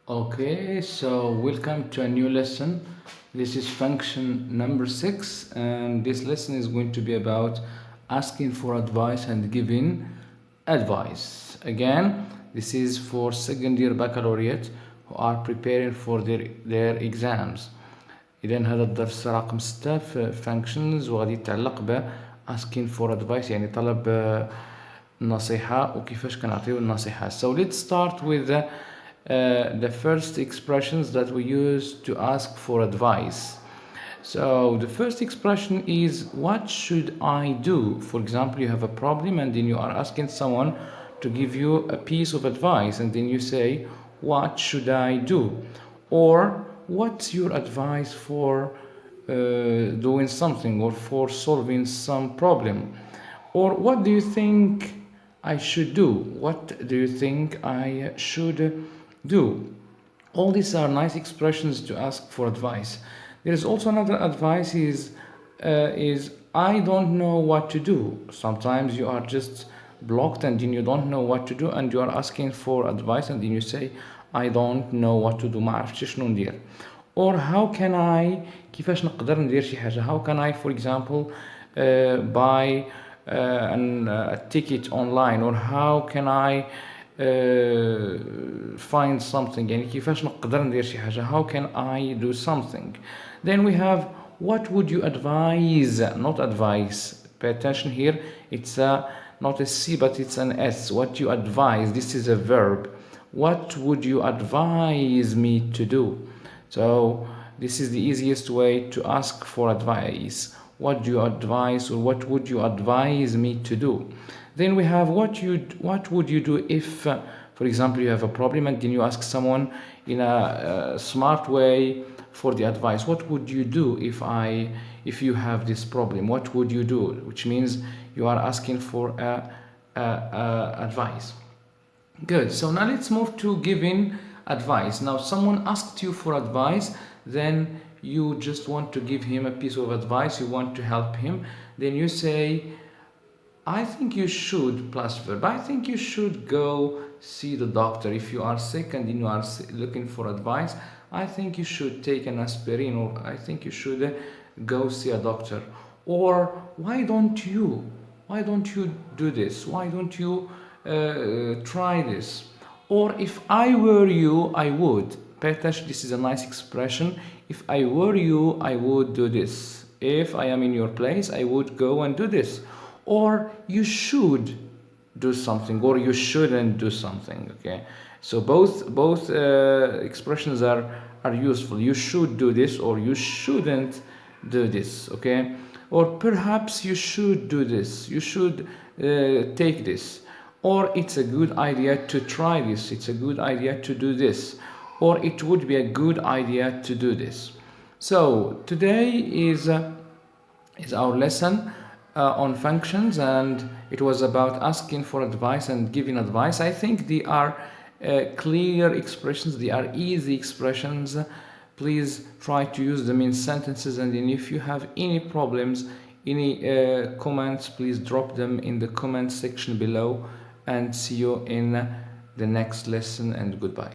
Okay, so welcome to a new lesson. This is function number 6, and this lesson is going to be about asking for advice and giving advice. Again, this is for second year baccalaureate who are preparing for their exams. إذا هذا الدرس رقم 6 في functions وغادي يتعلق ب asking for advice يعني طلب النصيحة وكيفاش كنعطيو النصيحة. So let's start with the first expressions that we use to ask for advice. So the first expression is what should I do? For example, you have a problem and then you are asking someone to give you a piece of advice and then you say what should I do? Or what's your advice for doing something or for solving some problem? Or what do you think I should do? What do you think I should do? All these are nice expressions to ask for advice. There is also another advice is I don't know what to do. Sometimes you are just blocked and then you don't know what to do and you are asking for advice and then you say I don't know what to do. ما عرفتش شنو ندير. Or how can I كيفاش نقدر ندير شي حاجة. How can I, for example, buy a ticket online, or how can I find something يعني كيفاش نقدر ندير شي حاجة. How can I do something. Then we have what would you advise, not advice. Pay attention here, it's not a C but it's an S. What you advise, this is a verb. What would you advise me to do? So this is the easiest way to ask for advice. What do you advise, or what would you advise me to do? Then we have what would you do if, for example, you have a problem and then you ask someone in a smart way for the advice. What would you do if you have this problem? What would you do? Which means you are asking for advice. Good. So now let's move to giving advice. Now someone asked you for advice, then you just want to give him a piece of advice, you want to help him, then you say I think you should, plus verb, I think you should go see the doctor. If you are sick and then you are looking for advice, I think you should take an aspirin, or I think you should go see a doctor. Or why don't you do this? Why don't you try this? Or if I were you, I would. Pay attention, this is a nice expression. If I were you, I would do this. If I am in your place, I would go and do this. Or you should do something, or you shouldn't do something. Okay, so both expressions are useful. You should do this, or you shouldn't do this. Okay, or perhaps you should do this. You should take this. Or it's a good idea to try this. It's a good idea to do this. Or it would be a good idea to do this. So today is our lesson on functions, and it was about asking for advice and giving advice. I think they are clear expressions, they are easy expressions. Please try to use them in sentences, and then if you have any problems, any comments, please drop them in the comment section below, and see you in the next lesson, and goodbye.